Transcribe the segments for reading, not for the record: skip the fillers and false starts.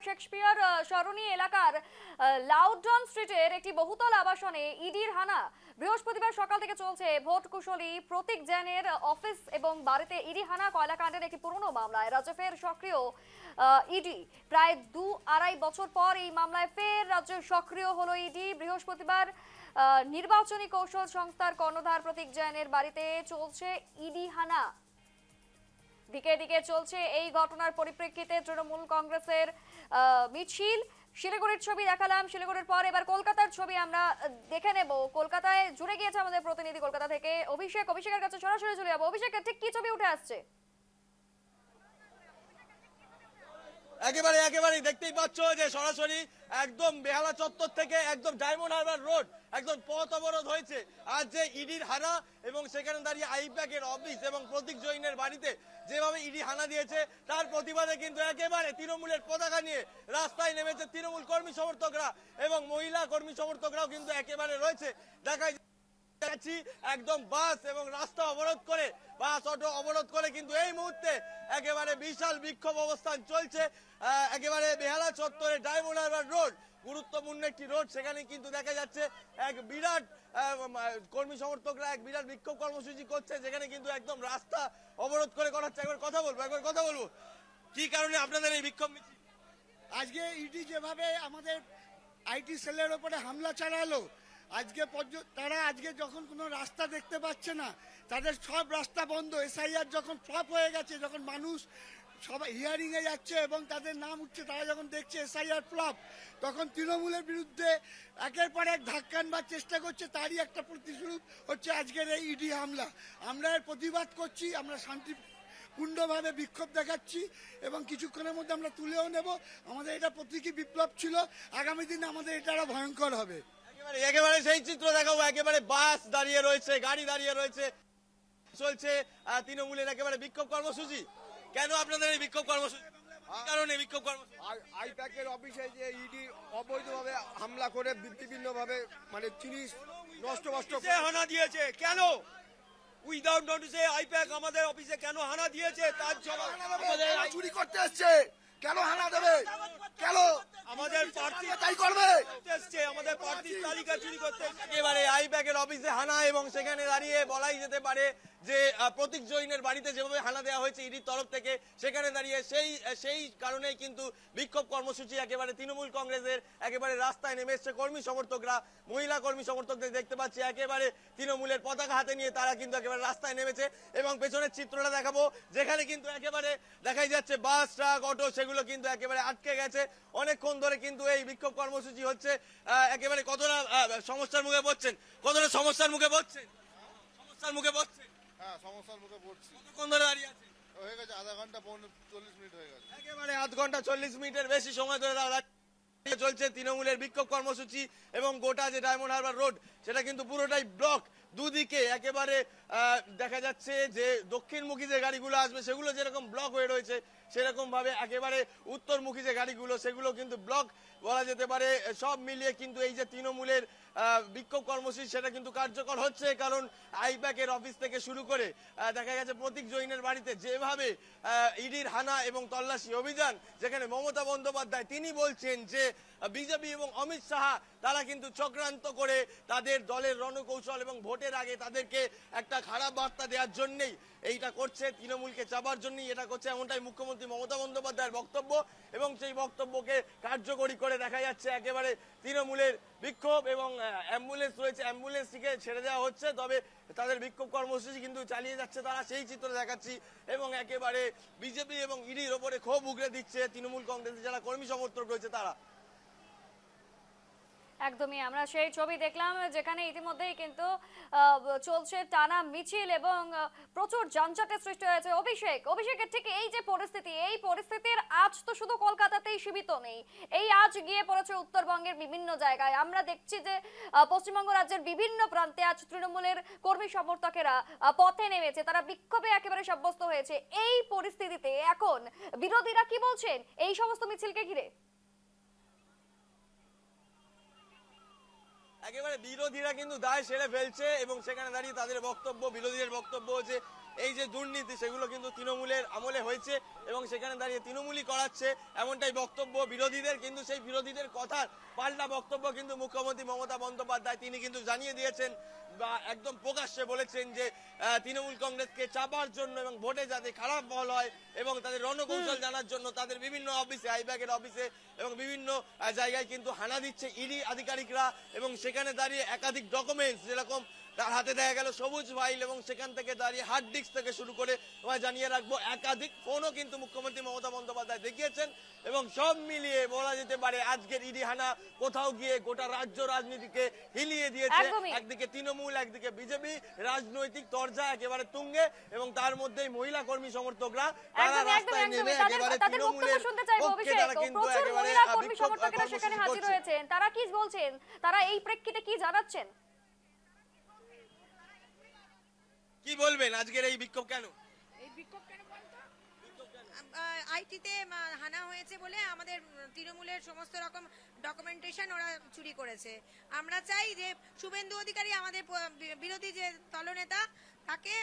Shakespeare সরণি এলাকার Loudon স্ট্রিটের একটি বহুতল আবাসনে ইডির হানা। বৃহস্পতিবার সকাল থেকে চলছে ভোট কুশলী প্রতীক জৈনের অফিস এবং বাড়িতে ইডি হানা কয়লাকাণ্ডের একটি পুরনো মামলায় রাজ্যে ফের সক্রিয় ইডি। প্রায় 2-2.5 বছর পর এই মামলায় ফের রাজ্যে সক্রিয় হলো ইডি। বৃহস্পতিবার নির্বাচনী কৌশল সংস্থার কর্ণধার প্রতীক জৈনের বাড়িতে চলছে ইডি হানা। দিকে দিকে চলছে এই ঘটনার পরিপ্রেক্ষিতে তৃণমূল কংগ্রেসের মিছিল। শিলিগুড়ির ছবি দেখালাম, শিলিগুড়ির পর এবার কলকাতার ছবি আমরা দেখে নেব। কলকাতায় জুড়ে গিয়েছে আমাদের প্রতিনিধি কলকাতা থেকে অভিষেকের কাছে সরাসরি চলে যাবো। অভিষেক, ঠিক কি ছবি উঠে আসছে? একেবারে দেখতেই পাচ্ছ যে সরাসরি একদম বেহালা চত্বর থেকে একদম ডায়মন্ড হারবার রোড একদম পথ অবরোধ হয়েছে। আজ যে ইডির হানা এবং সেখানে দাঁড়িয়ে আইপ্যাকের অফিস এবং প্রতীক জৈনের বাড়িতে যেভাবে ইডি হানা দিয়েছে তার প্রতিবাদে কিন্তু একেবারে তৃণমূলের পতাকা নিয়ে রাস্তায় নেমেছে তৃণমূল কর্মী সমর্থকরা এবং মহিলা কর্মী সমর্থকরাও কিন্তু একেবারে রয়েছে। দেখা যাচ্ছি একদম বাস এবং রাস্তা অবরোধ করে, বাস অটো অবরোধ করে কিন্তু এই মুহূর্তে একেবারে বিশাল বিক্ষোভ অবস্থান চলছে একেবারে বেহালা চত্বরে ডায়মন্ড হারবার রোড, গুরুত্বপূর্ণ একটি রোড। সেখানে কিন্তু দেখা যাচ্ছে এক বিরাট কর্মী সমর্থকরা এক বিরাট বিক্ষোভ কর্মসূচি করছে, যেখানে কিন্তু একদম রাস্তা অবরোধ করে করাচ্ছে। একবার কথা বলবো কি কারণে আপনাদের এই বিক্ষোভ মিছিল? আজকে ইডি যেভাবে আমাদের আইটি সেলের ওপরে হামলা চালালো, তারা আজকে যখন কোনো রাস্তা দেখতে পাচ্ছে না, তাদের সব রাস্তা বন্ধ। এসআইআর যখন ফ্লপ হয়ে গেছে, যখন মানুষ সবাই হিয়ারিং এ যাচ্ছে এবং তাদের নাম উঠছে, তারা যখন দেখছে এসআইআর ফ্লপ, তখন তৃণমূলের বিরুদ্ধে একের পর এক ধাক্কা আনবার চেষ্টা করছে। তারই একটা প্রতিস্বরূপ হচ্ছে আজকের এই ইডি হামলা। আমরা এর প্রতিবাদ করছি, আমরা শান্তিপূর্ণভাবে বিক্ষোভ দেখাচ্ছি এবং কিছুক্ষণের মধ্যে আমরা তুলেও নেব। আমাদের এটা প্রতীকী বিপ্লব ছিল, আগামী দিনে আমাদের এটা আরো ভয়ঙ্কর হবে। একেবারে সেই চিত্র দেখাবো। একেবারে বাস দাঁড়িয়ে রয়েছে, গাড়ি দাঁড়িয়ে রয়েছে, চলছে তৃণমূলের একেবারে বিক্ষোভ কর্মসূচি। কেন আপনাদের এই বিক্ষোভ কর্মসূচি? কারণে বিক্ষোভ কর্মসূচি আইপ্যাকের অফিসে যে ইডি অবৈধভাবে হামলা করে বিভিন্ন ভাবে মানে জিনিস নষ্ট হানা দিয়েছে। কেন উইদাউট নোটিসে আইপ্যাক আমাদের অফিসে কেন হানা দিয়েছে? তার জবাব চুরি করতে এসছে, কেন হানা দেবে? কেন আমাদের প্রার্থী তাই করবে? আমাদের প্রার্থীর তালিকা চুরি করতে একেবারে আইপ্যাকের অফিসে হানা এবং সেখানে দাঁড়িয়ে বলাই যেতে পারে যে প্রতীক জৈনের বাড়িতে যেভাবে হানা দেওয়া হয়েছে ইডির তরফ থেকে, সেখানে দাঁড়িয়ে সেই কারণেই কিন্তু বিক্ষোভ কর্মসূচি একেবারে তৃণমূল কংগ্রেসের একেবারে রাস্তায় নেমে এসছে কর্মী সমর্থকরা। মহিলা কর্মী সমর্থকদের দেখতে পাচ্ছি একেবারে তৃণমূলের পতাকা হাতে নিয়ে তারা কিন্তু একেবারে রাস্তায় নেমেছে এবং পেছনের চিত্রটা দেখাবো, যেখানে কিন্তু একেবারে দেখাই যাচ্ছে বাস, ট্রাক, অটো সেগুলো কিন্তু একেবারে আটকে গেছে। অনেকক্ষণ ধরে কিন্তু এই বিক্ষোভ কর্মসূচি হচ্ছে। একেবারে কতটা সমস্যার মুখে পড়ছেন? সমস্যার মুখে পড়ছেন? হ্যাঁ, সমস্যার মুখে পড়ছি। কতক্ষণ ধরে দাঁড়িয়ে আছে? হয়ে গেছে আধা ঘন্টা, 40 মিনিট হয়ে গেছে। একেবারে আধ ঘন্টা 40 মিনিটের বেশি সময় ধরে চলছে তৃণমূলের বিক্ষোভ কর্মসূচি এবং গোটা যে ডায়মন্ড হারবার রোড সেটা কিন্তু পুরোটাই ব্লক। দুদিকে একেবারে দেখা যাচ্ছে যে দক্ষিণমুখী যে গাড়িগুলো আসবে সেগুলো যেরকম ব্লক হয়ে রয়েছে, সেরকম ভাবে একেবারে উত্তরমুখী যে গাড়িগুলো সেগুলো কিন্তু ব্লক বলা যেতে পারে। সব মিলিয়ে কিন্তু এই যে তৃণমূলের বিক্ষোভ কর্মসূচি সেটা কিন্তু কার্যকর হচ্ছে, কারণ আইপ্যাকের অফিস থেকে শুরু করে দেখা গেছে প্রতীক জৈনের বাড়িতে যেভাবে ইডির হানা এবং তল্লাশি অভিযান, যেখানে মমতা বন্দ্যোপাধ্যায় তিনি বলছেন যে বিজেপি এবং অমিত শাহ তারা কিন্তু চক্রান্ত করে তাদের দলের রণকৌশল এবং ভোটের আগে তাদেরকে একটা খারাপ বার্তা দেওয়ার জন্যই এইটা করছে, তৃণমূলকে চাপার জন্যই এটা করছে, এমনটাই মুখ্যমন্ত্রী মমতা বন্দ্যোপাধ্যায়ের বক্তব্য। এবং সেই বক্তব্যকে কার্যকরী করে দেখা যাচ্ছে একেবারে তৃণমূলের বিক্ষোভ এবং অ্যাম্বুলেন্স রয়েছে, অ্যাম্বুলেন্সটিকে ছেড়ে দেওয়া হচ্ছে, তবে তাদের বিক্ষোভ কর্মসূচি কিন্তু চালিয়ে যাচ্ছে তারা, সেই চিত্র দেখাচ্ছি। এবং একেবারে বিজেপি এবং ইডির ওপরে ক্ষোভ উগরে দিচ্ছে তৃণমূল কংগ্রেসের যারা কর্মী সমর্থক রয়েছে তারা। একদমই আমরা সেই ছবি দেখলাম, যেখানে ইতিমধ্যেই কিন্তু চলছে টানা মিছিল এবং প্রচুর যানজটের সৃষ্টি হয়েছে। অভিষেকের ঠিক এই যে পরিস্থিতি, এই পরিস্থিতির আজ তো শুধু কলকাতাতেই সীমিত নেই, এই আজ গিয়ে পড়েছে উত্তরবঙ্গের বিভিন্ন জায়গায়। আমরা দেখছি যে পশ্চিমবঙ্গ রাজ্যের বিভিন্ন প্রান্তে আজ তৃণমূলের কর্মী সমর্থকেরা পথে নেমেছে, তারা বিক্ষোভে একেবারে সাব্যস্ত হয়েছে। এই পরিস্থিতিতে এখন বিরোধীরা কি বলছেন এই সমস্ত মিছিলকে ঘিরে? একেবারে বিরোধীরা কিন্তু দায় সেরে ফেলছে এবং সেখানে দাঁড়িয়ে তাদের বক্তব্য, বিরোধীদের বক্তব্য হচ্ছে এই যে দুর্নীতি সেগুলো কিন্তু তৃণমূলের আমলে হয়েছে এবং সেখানে দাঁড়িয়ে তৃণমূলই করাচ্ছে এমনটাই বক্তব্য বিরোধীদের। কিন্তু সেই বিরোধীদের কথার পাল্টা বক্তব্য কিন্তু মুখ্যমন্ত্রী মমতা বন্দ্যোপাধ্যায় তিনি কিন্তু জানিয়ে দিয়েছেন বা একদম প্রকাশ্যে বলেছেন যে তৃণমূল কংগ্রেসকে চাপার জন্য এবং ভোটে যাতে খারাপ ফল হয় এবং তাদের রণকৌশল জানার জন্য তাদের বিভিন্ন অফিসে আইব্যাগের অফিসে এবং বিভিন্ন জায়গায় কিন্তু হানা দিচ্ছে ইডি আধিকারিকরা এবং সেখানে দাঁড়িয়ে একাধিক ডকুমেন্টস যেরকম তার হাতে দেখা গেল সবুজ ফাইল এবং সেখান থেকে দাঁড়িয়ে হার্ড ডিস্ক থেকে শুরু করে তোমায় জানিয়ে রাখবো একাধিক ফোনও কিন্তু মুখ্যমন্ত্রী মমতা বন্দ্যোপাধ্যায় দেখিয়েছেন এবং সব মিলিয়ে বলা যেতে পারে আজকের ইডি হানা কোথাও গিয়ে গোটা রাজ্য রাজনীতিকে হিলিয়ে দিয়েছে। একদমই। একদিকে তৃণমূল একদিকে বিজেপি রাজনৈতিক তরজা একেবারে তুঙ্গে এবং তার মধ্যেই মহিলা কর্মী সমর্থকরা তারা রাস্তায় নেমে একেবারে তাদের বক্তব্য তৃণমূলের শুনতে চাইবো পক্ষে অভিষেক। তারা কিন্তু প্রচুর একেবারে মহিলা কর্মী বিক্ষোভ সমর্থকেরা সেখানে কর্মসূচি হাজির করছে। হয়েছেন, তারা কি বলছেন, তারা এই প্রেক্ষিতে কি জানাচ্ছেন? কি বলবেন আজকের এই বিক্ষোভ কেন? এই বিক্ষোভ কেন বলতো? আইটিতে হানা হয়েছে বলে আমাদের তৃণমূলের সমস্ত রকম ডকুমেন্টেশন ওরা চুরি করেছে। আমরা চাই যে শুভেন্দু অধিকারী আমাদের বিরোধী যে দলনেতা তাকে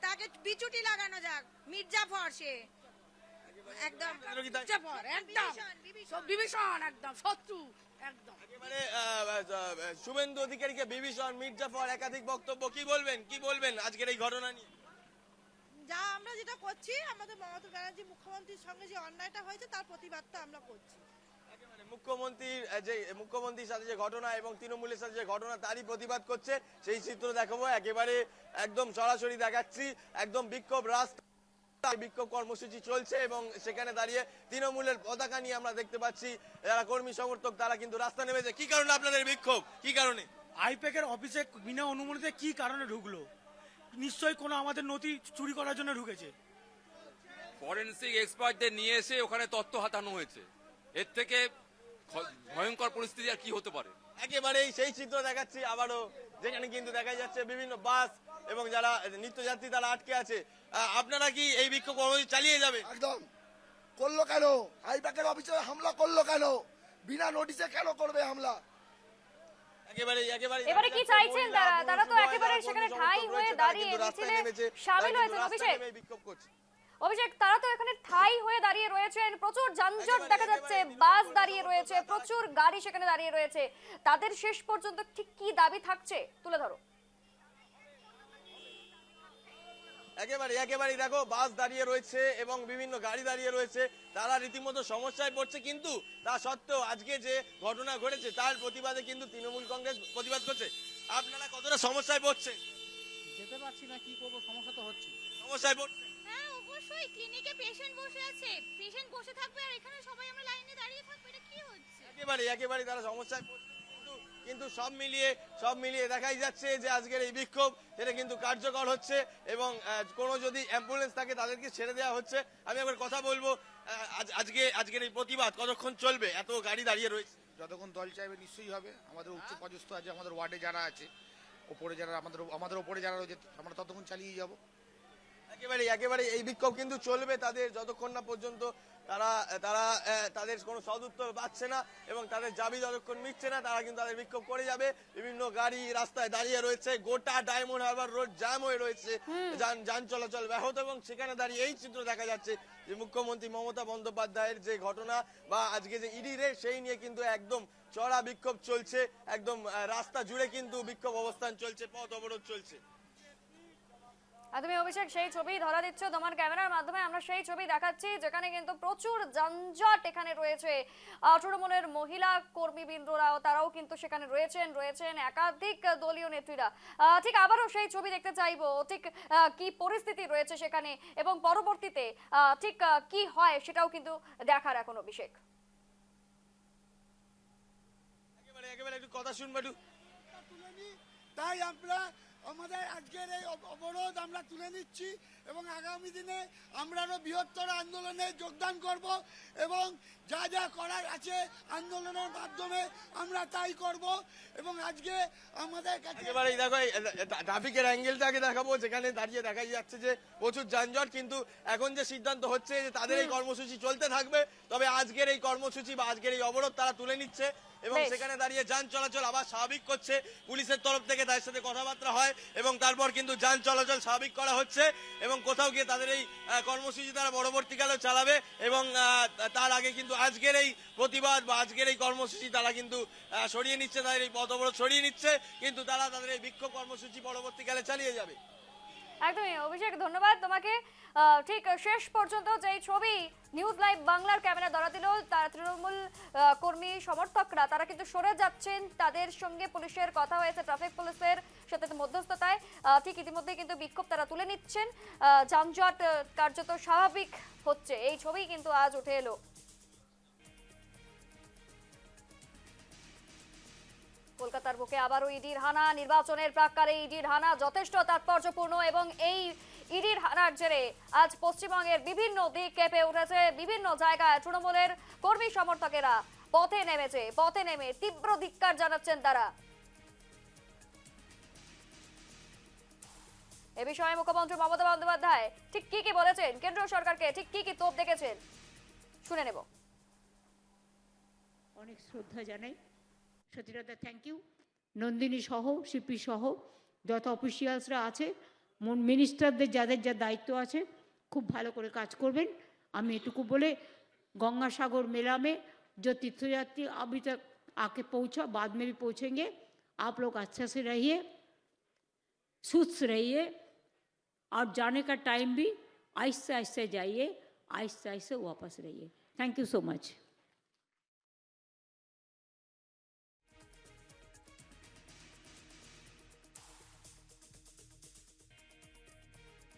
তাকে বিচুটি লাগানো যাক। মির্জাফর সে একদম মির্জাফর একদম বিভীষণ একদম শত্রু একদম। একেবারে শুভেন্দু অধিকারীকে বিভীষণ মির্জাফর একাধিক বক্তব্য কি বলবেন আজকের এই ঘটনা নিয়ে? যা আমরা যেটা করছি আমাদের মমতা ব্যানার্জি মুখ্যমন্ত্রীর সঙ্গে যে অন্যায়টা হয়েছে তার প্রতিবাদটা আমরা করছি। একেবারে মুখ্যমন্ত্রীর সাথে যে ঘটনা এবং তৃণমূলের সাথে যে ঘটনা তারই প্রতিবাদ করছে সেই চিত্র দেখাবো একেবারে একদম সরাসরি দেখাচ্ছি। একদম বিক্ষোভ রাস্তা বিক্ষোভ কর্মসূচি চলছে এবং সেখানে দাঁড়িয়ে তৃণমূলের পতাকা নিয়ে আমরা দেখতে পাচ্ছি যারা কর্মী সমর্থক তারা কিন্তু রাস্তা নেমেছে। কি কারণে আপনাদের বিক্ষোভ, কি কারণে? আইপ্যাকের অফিসে বিনা অনুমতিতে কি কারণে ঢুকলো? নিশ্চয়ই কোনো আমাদের নথি চুরি করার জন্য ঢুকেছে। ফরেনসিক এক্সপার্টদের নিয়ে এসে ওখানে তথ্য হাতানো হয়েছে। এর থেকে ভয়ঙ্কর পরিস্থিতি আর কি হতে পারে? একেবারেই সেই চিত্র দেখাচ্ছি আবারও, যেখানে কিন্তু দেখা যাচ্ছে বিভিন্ন বাস এবং যারা নিত্যযাত্রী তারা আটকে আছে। আপনারা কি এই বিক্ষোভ কর্মসূচি চালিয়ে যাবে? একদম। করলো কেন? আইপ্যাকের অফিসে হামলা করলো কেন? বিনা নোটিশে কেন করবে হামলা? এবারে কি চাইছেন তারা? তারা তো একেবারে সেখানে ঠাঁই হয়ে দাঁড়িয়ে মিছিলে শামিল হয়েছেন। অভিষেক তারা তো এখানে ঠাঁই হয়ে দাঁড়িয়ে রয়েছেন, প্রচুর যানজট দেখা যাচ্ছে, বাস দাঁড়িয়ে রয়েছে, প্রচুর গাড়ি সেখানে দাঁড়িয়ে রয়েছে। তাদের শেষ পর্যন্ত ঠিক কি দাবি থাকছে তুলে ধরো। একেবারে দেখো বাস দাঁড়িয়ে রয়েছে এবং বিভিন্ন গাড়ি দাঁড়িয়ে রয়েছে, তারা রীতিমতো সমস্যায় পড়ছে। কিন্তু তা সত্ত্বেও আজকে যে ঘটনা ঘটেছে তার প্রতিবাদে কিন্তু তৃণমূল কংগ্রেস প্রতিবাদ করছে। আপনারা কতটা সমস্যায় পড়ছেন? যেতে পারছি না, কি করবো, সমস্যা তো হচ্ছে। সমস্যায় পড়ছে? হ্যাঁ অবশ্যই, ক্লিনিকে পেশেন্ট বসে আছে, পেশেন্ট বসে থাকবে আর এখানে সবাই আমরা লাইনে দাঁড়িয়ে থাকবো, এটা কি হচ্ছে? একেবারে তারা সমস্যায় পড়ছে। কিন্তু সব মিলিয়ে দেখাই যাচ্ছে যে আজকের এই বিক্ষোভ সেটা কিন্তু কার্যকর হচ্ছে এবং কোনো যদি অ্যাম্বুলেন্স থাকে তাদেরকে ছেড়ে দেওয়া হচ্ছে। আমি একবার কথা বলবো, আজকের এই প্রতিবাদ কতক্ষণ চলবে? এত গাড়ি দাঁড়িয়ে রয়েছে। যতক্ষণ দল চাইবে নিশ্চয়ই হবে। আমাদের উচ্চ পদস্থ আছে, আমাদের ওয়ার্ডে যারা আছে, ওপরে যারা আমাদের ওপরে যারা রয়েছে, আমরা ততক্ষণ চালিয়ে যাব। একেবারে এই বিক্ষোভ কিন্তু চলবে তাদের যতক্ষণ না পর্যন্ত তাদের কোনো সদুত্তর পাচ্ছে না এবং তাদের দাবি যতক্ষণ মিটছে না তারা কিন্তু তাদের বিক্ষোভ করে যাবে। বিভিন্ন গাড়ি রাস্তায় দাঁড়িয়ে রয়েছে, গোটা ডায়মন্ড হারবার রোড জ্যাম হয়ে রয়েছে, যান চলাচল ব্যাহত এবং সেখানে দাঁড়িয়ে এই চিত্র দেখা যাচ্ছে যে মুখ্যমন্ত্রী মমতা বন্দ্যোপাধ্যায়ের যে ঘটনা বা আজকে যে ইডি রেড সেই নিয়ে কিন্তু একদম চড়া বিক্ষোভ চলছে। একদম রাস্তা জুড়ে কিন্তু বিক্ষোভ অবস্থান চলছে, পথ অবরোধ চলছে। আর তুমি অভিষেক সেই ছবি ধরা দিচ্ছ তোমার ক্যামেরার মাধ্যমে, আমরা সেই ছবি দেখাচ্ছি যেখানে কিন্তু প্রচুর যানজট এখানে রয়েছে। তৃণমূলের মহিলা কর্মীবৃন্দরাও তারাও কিন্তু সেখানে রয়েছেন একাধিক দলীয় নেত্রীরা। ঠিক আবারও সেই ছবি দেখতে চাইবো, ঠিক কি পরিস্থিতি রয়েছে সেখানে এবং পরবর্তীতে ঠিক কি হয় সেটাও কিন্তু দেখার এখন অভিষেক। একেবারে একটু কথা শুনবো একটু। তাই আমরা আমাদের আজকের এই অবরোধ আমরা তুলে নিচ্ছি এবং আগামী দিনে আমরা আরো বৃহত্তর আন্দোলনে যোগদান করব এবং যা যা করার আছে আন্দোলনের মাধ্যমে আমরা তাই করব। এবং আজকে আমাদের কাছে একেবারে দেখো ট্রাফিকের অ্যাঙ্গেলটাকে দেখাবো, যেখানে দাঁড়িয়ে দেখা যাচ্ছে যে প্রচুর যানজট। কিন্তু এখন যে সিদ্ধান্ত হচ্ছে যে তাদের এই কর্মসূচি চলতে থাকবে, তবে আজকের এই কর্মসূচি বা আজকের এই অবরোধ তারা তুলে নিচ্ছে এবং সেখানে দাঁড়িয়ে যান চলাচল আবার স্বাভাবিক করছে। পুলিশের তরফ থেকে তাদের সাথে কথাবার্তা হয় হয় এবং তারপর কিন্তু যান চলাচল স্বাভাবিক করা হচ্ছে এবং কোথাও গিয়ে তাদের এই কর্মসূচি তারা পরবর্তীকালেও চালাবে এবং তার আগে কিন্তু আজকের এই প্রতিবাদ বা আজকের এই কর্মসূচি তারা কিন্তু সরিয়ে নিচ্ছে, তাদের এই পথ অবরোধ সরিয়ে নিচ্ছে, কিন্তু তারা তাদের এই বিক্ষোভ কর্মসূচি পরবর্তীকালে চালিয়ে যাবে। একদমই অভিষেক, ধন্যবাদ তোমাকে। ঠিক শেষ পর্যন্ত যেই ছবি নিউজ লাইভ বাংলার ক্যামেরা ধরা দিল, তার তৃণমূল কর্মী সমর্থকরা তারা কিন্তু সরে যাচ্ছেন, তাদের সঙ্গে পুলিশের কথা হয়েছে, ট্রাফিক পুলিশের সাথে মধ্যস্থতায় ঠিক ইতিমধ্যে কিন্তু বিক্ষোভ তারা তুলে নিচ্ছেন, যানজট কার্যত স্বাভাবিক হচ্ছে, এই ছবি কিন্তু আজ উঠে এলো। কলকাতার বুকে আবারও ইডির হানা, নির্বাচনের প্রাক্কালে ইডির হানা যথেষ্ট তাৎপর্যপূর্ণ এবং এই ইডির হানার জেরে আজ পশ্চিমবঙ্গের বিভিন্ন দিক কেঁপে উঠেছে, বিভিন্ন জায়গায় তৃণমূলের কর্মী সমর্থকেরা পথে নেমেছে, পথে নেমে তীব্র ধিক্কার জানাচ্ছেন তারা। এ বিষয়ে মুখ্যমন্ত্রী মমতা বন্দ্যোপাধ্যায় ঠিক কি বলেছেন, কেন্দ্র সরকারকে ঠিক কি তোপ দেখেছেন, শুনে নেব। অনেক শ্রদ্ধা জানাই, সতীরাদা থ্যাংক ইউ, নন্দিনী সহ শিল্পী সহ যত অফিসিয়ালসরা আছে, মিনিস্টারদের যাদের যা দায়িত্ব আছে খুব ভালো করে কাজ করবেন। আমি এটুকু বলে गंगासागर मेला में जो तीर्थयात्री अभी तक आके पहुँचा, बाद में भी पहुँचेंगे, आप लोग अच्छे से रहिए, सुस्त रहिए और जाने का टाइम भी आहिस्ते आहिस्ते जाइए, आहिस्ते आहिस्ते वापस रहिए। Thank you so much.